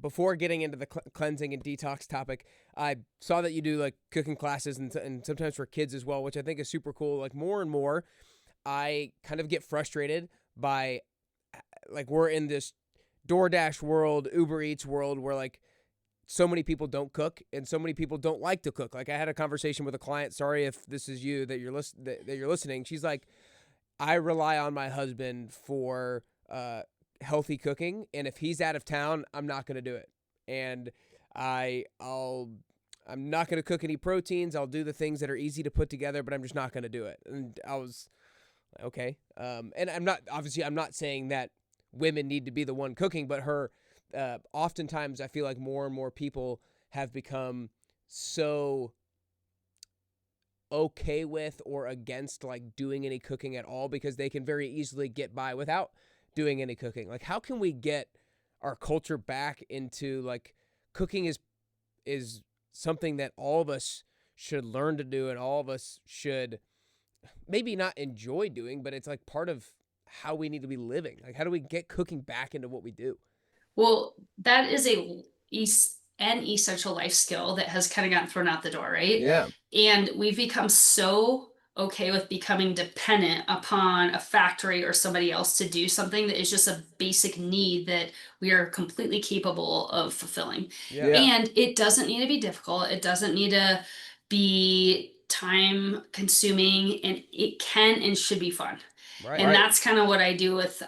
Before getting into the cleansing and detox topic, I saw that you do like cooking classes and sometimes for kids as well, which I think is super cool. Like more and more, I kind of get frustrated by like we're in this DoorDash world, Uber Eats world where like so many people don't cook and so many people don't like to cook. Like I had a conversation with a client, sorry if this is you that you're listening. She's like, I rely on my husband for healthy cooking, and if he's out of town, I'm not going to do it. And I'm not going to cook any proteins. I'll do the things that are easy to put together, but I'm just not going to do it. And I was okay. And I'm not saying that women need to be the one cooking, but oftentimes I feel like more and more people have become so okay with or against like doing any cooking at all because they can very easily get by without doing any cooking. Like how can we get our culture back into like cooking is something that all of us should learn to do and all of us should maybe not enjoy doing, but it's like part of how we need to be living. Like how do we get cooking back into what we do? Well, that is an essential life skill that has kind of gotten thrown out the door, right? Yeah. And we've become so okay with becoming dependent upon a factory or somebody else to do something that is just a basic need that we are completely capable of fulfilling. Yeah. And it doesn't need to be difficult. It doesn't need to be time consuming, and it can and should be fun. Right. And that's kind of what I do with,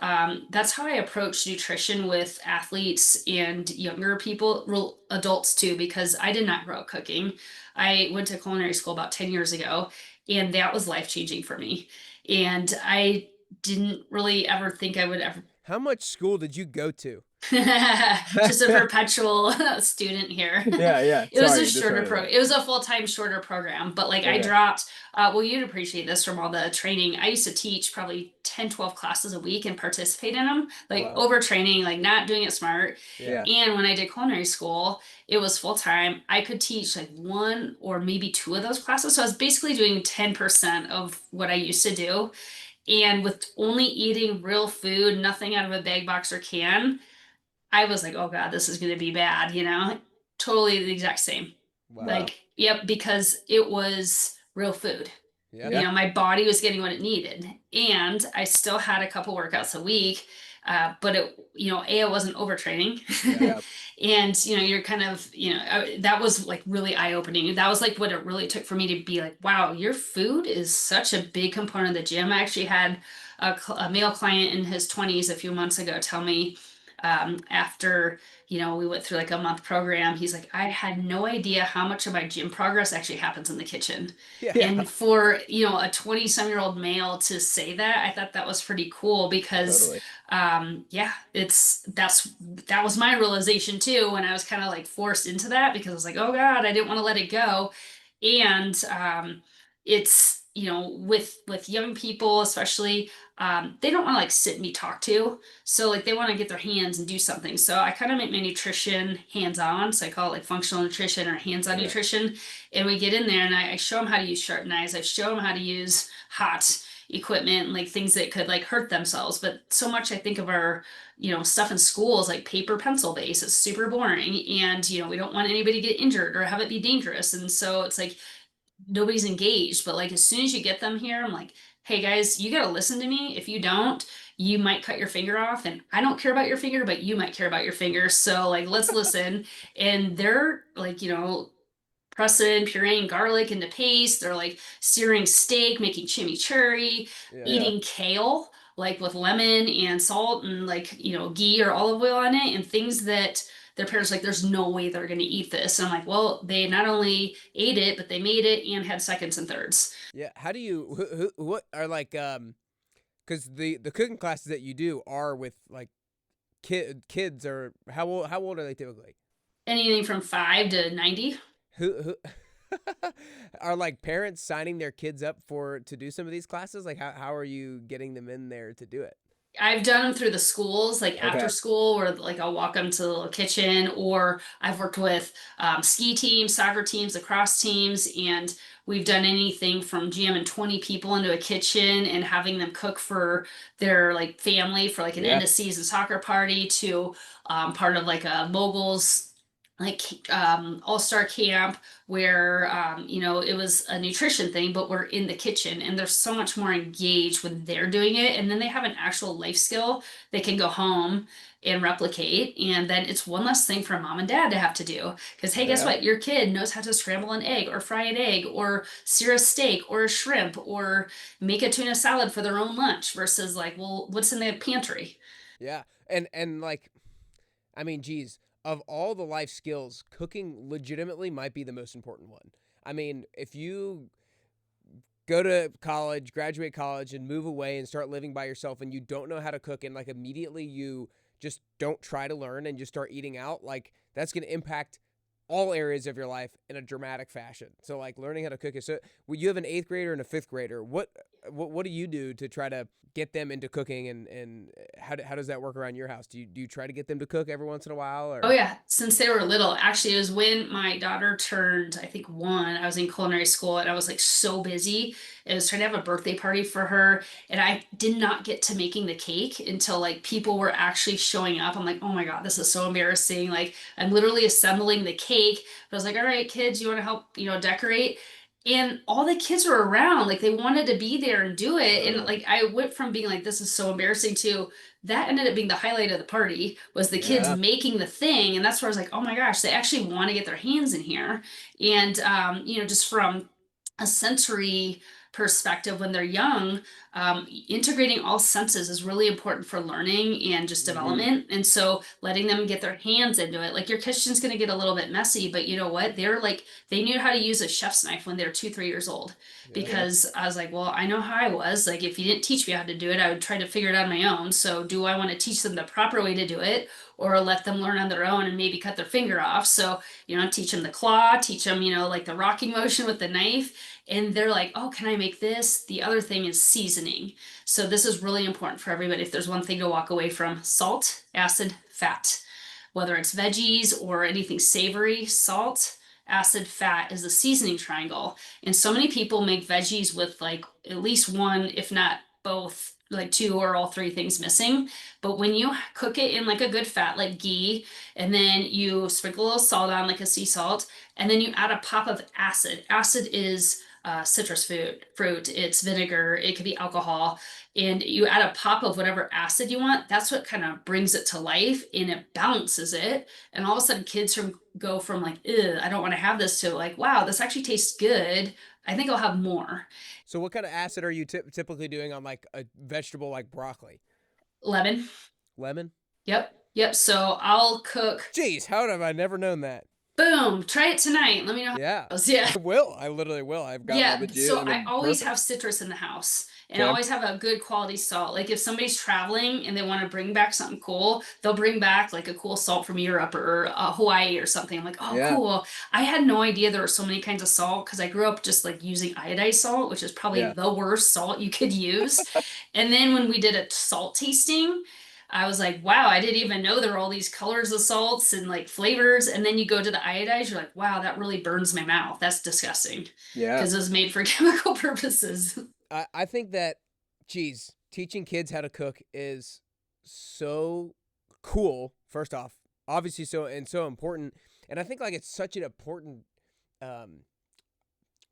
that's how I approach nutrition with athletes and younger people, real adults too, because I did not grow up cooking. I went to culinary school about 10 years ago, and that was life changing for me. And I didn't really ever think I would ever. How much school did you go to? Just a perpetual student here. Yeah. It was Sorry, a just shorter wanted to. it was a full-time shorter program, but like I Okay. dropped well, you'd appreciate this from all the training. I used to teach probably 10, 12 classes a week and participate in them, like Wow. overtraining, like not doing it smart. Yeah. And when I did culinary school, it was full time. I could teach like one or maybe two of those classes. So I was basically doing 10% of what I used to do. And with only eating real food, nothing out of a bag, box, or can, I was like, oh God, this is going to be bad, you know? Totally the exact same. Wow. Like, yep, because it was real food. Yeah. You know, my body was getting what it needed. And I still had a couple workouts a week. But I wasn't overtraining. Yeah. And, you're kind of, that was like really eye opening. That was like what it really took for me to be like, wow, your food is such a big component of the gym. I actually had a male client in his 20s a few months ago tell me, after we went through like a month program, he's like, I had no idea how much of my gym progress actually happens in the kitchen. Yeah. And for a 20-some-year-old male to say that, I thought that was pretty cool because Totally. yeah, that was my realization too when I was kind of like forced into that, because I was like, oh God, I didn't want to let it go. And it's with young people especially, they don't want to like sit and be talked to, so like they want to get their hands and do something. So I kind of make my nutrition hands-on, so I call it like functional nutrition or hands-on Yeah. nutrition. And we get in there and I show them how to use sharp knives, I show them how to use hot equipment and like things that could like hurt themselves. But so much I think of our stuff in school is like paper pencil base. It's super boring, and we don't want anybody to get injured or have it be dangerous. And so it's like nobody's engaged. But like as soon as you get them here, I'm like, hey guys, you got to listen to me. If you don't, you might cut your finger off, and I don't care about your finger, but you might care about your finger. So like let's listen. And they're like, pressing, pureeing garlic into paste. They're like searing steak, making chimichurri, Yeah. eating kale like with lemon and salt and like ghee or olive oil on it, and things that their parents like, there's no way they're going to eat this. And I'm like, well, they not only ate it, but they made it and had seconds and thirds. Yeah. How do you what are like because the cooking classes that you do are with like kids or how old are they typically? Anything from 5 to 90. Who are like parents signing their kids up to do some of these classes? Like how are you getting them in there to do it? I've done them through the schools, like after Okay. school, or like I'll walk them to the little kitchen, or I've worked with ski teams, soccer teams, lacrosse teams, and We've done anything from jamming 20 people into a kitchen and having them cook for their like family for like an Yeah. end of season soccer party to part of like a moguls like all-star camp where it was a nutrition thing, but we're in the kitchen and they're so much more engaged when they're doing it, and then they have an actual life skill they can go home and replicate, and then it's one less thing for mom and dad to have to do. Because hey, guess Yeah. what? Your kid knows how to scramble an egg or fry an egg or sear a steak or a shrimp or make a tuna salad for their own lunch versus like, well, what's in the pantry? Yeah. And like, I mean, geez, of all the life skills, cooking legitimately might be the most important one. I mean, if you go to college, graduate college, and move away and start living by yourself, and you don't know how to cook, and like immediately you just don't try to learn and just start eating out, like that's going to impact all areas of your life in a dramatic fashion. So like learning how to cook is so. Well, you have an eighth grader and a fifth grader. What do you do to try to get them into cooking, and how does that work around your house? Do you try to get them to cook every once in a while Oh or? yeah, since they were little. Actually, it was when my daughter turned, I think 1. I was in culinary school and I was like so busy. I was trying to have a birthday party for her, and I did not get to making the cake until like people were actually showing up. I'm like, oh my God, this is so embarrassing. Like I'm literally assembling the cake. But I was like, all right, kids, you want to help, decorate? And all the kids were around, like they wanted to be there and do it. And Oh, like I went from being like, this is so embarrassing to that ended up being the highlight of the party was the kids yeah. making the thing, and that's where I was like, oh my gosh, they actually want to get their hands in here. And just from a sensory perspective when they're young, integrating all senses is really important for learning and just Mm-hmm. development. And so letting them get their hands into it, like your kitchen's going to get a little bit messy, but you know what, they knew how to use a chef's knife when they're 2, 3 years old. Yeah. Because I was like, well, I know how I was. Like, if you didn't teach me how to do it, I would try to figure it out on my own. So, do I want to teach them the proper way to do it or let them learn on their own and maybe cut their finger off? So, teach them the claw, teach them, like the rocking motion with the knife. And they're like, oh, can I make this? The other thing is seasoning. So, this is really important for everybody. If there's one thing to walk away from, salt, acid, fat. Whether it's veggies or anything savory, salt, acid, fat is the seasoning triangle. And so many people make veggies with like at least one, if not both, like two or all three things missing. But when you cook it in like a good fat, like ghee, and then you sprinkle a little salt on, like a sea salt, and then you add a pop of acid. Acid is citrus fruit, it's vinegar, it could be alcohol, and you add a pop of whatever acid you want. That's what kind of brings it to life and it balances it. And all of a sudden, kids go from like, Ugh, I don't want to have this to like, wow, this actually tastes good. I think I'll have more. So what kind of acid are you typically doing on like a vegetable like broccoli? Lemon. Lemon? Yep. Yep. So I'll cook. Jeez, how have I never known that? Boom. Try it tonight. Let me know how Yeah, it goes. Yeah. I will. I literally will. I've got Yeah, lemon juice. so I I mean, always perfect. have citrus in the house and I Okay. always have a good quality salt. Like if somebody's traveling and they want to bring back something cool, they'll bring back like a cool salt from Europe or Hawaii or something. I'm like, oh, Yeah. cool. I had no idea there were so many kinds of salt because I grew up just like using iodized salt, which is probably Yeah. the worst salt you could use. And then when we did a salt tasting, I was like, wow, I didn't even know there were all these colors of salts and like flavors. And then you go to the iodized, you're like, wow, that really burns my mouth. That's disgusting Yeah. because it was made for chemical purposes. I think that, geez, teaching kids how to cook is so cool. First off, obviously so important, and I think like it's such an important um,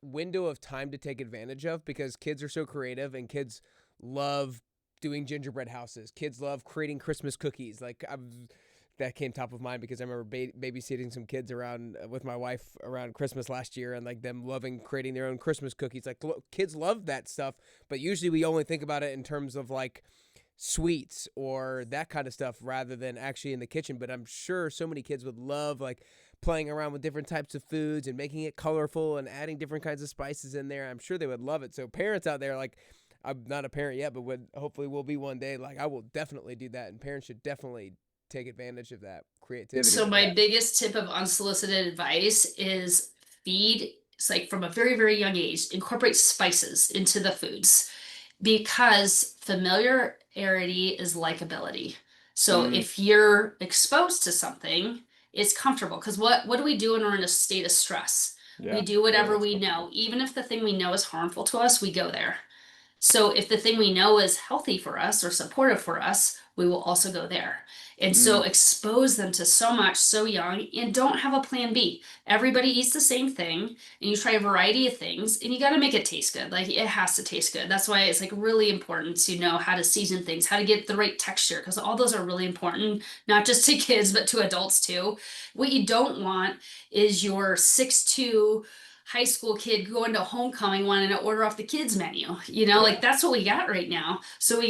window of time to take advantage of because kids are so creative and kids love doing gingerbread houses. Kids love creating Christmas cookies. That came top of mind because I remember babysitting some kids around with my wife around Christmas last year and like them loving creating their own Christmas cookies. Like kids love that stuff, but usually we only think about it in terms of like sweets or that kind of stuff rather than actually in the kitchen. But I'm sure so many kids would love like playing around with different types of foods and making it colorful and adding different kinds of spices in there. I'm sure they would love it. So parents out there, like I'm not a parent yet, but would hopefully will be one day. Like I will definitely do that, and parents should definitely take advantage of that creativity So like my that. biggest tip of unsolicited advice is feed, it's like from a very, very young age, incorporate spices into the foods because familiarity is likability. So Mm, if you're exposed to something, it's comfortable. Because what do we do when we're in a state of stress? We Yeah. do Yeah, whatever that's we comfortable. know. Even if the thing we know is harmful to us, we go there. So if the thing we know is healthy for us or supportive for us, we will also go there. And so Mm, expose them to so much so young and don't have a plan B. Everybody eats the same thing and you try a variety of things and you got to make it taste good. Like it has to taste good. That's why it's like really important to know how to season things, how to get the right texture, because all those are really important, not just to kids, but to adults too. What you don't want is your 6'2" high school kid going to homecoming wanting to order off the kids menu. You know, yeah. like that's what we got right now. So we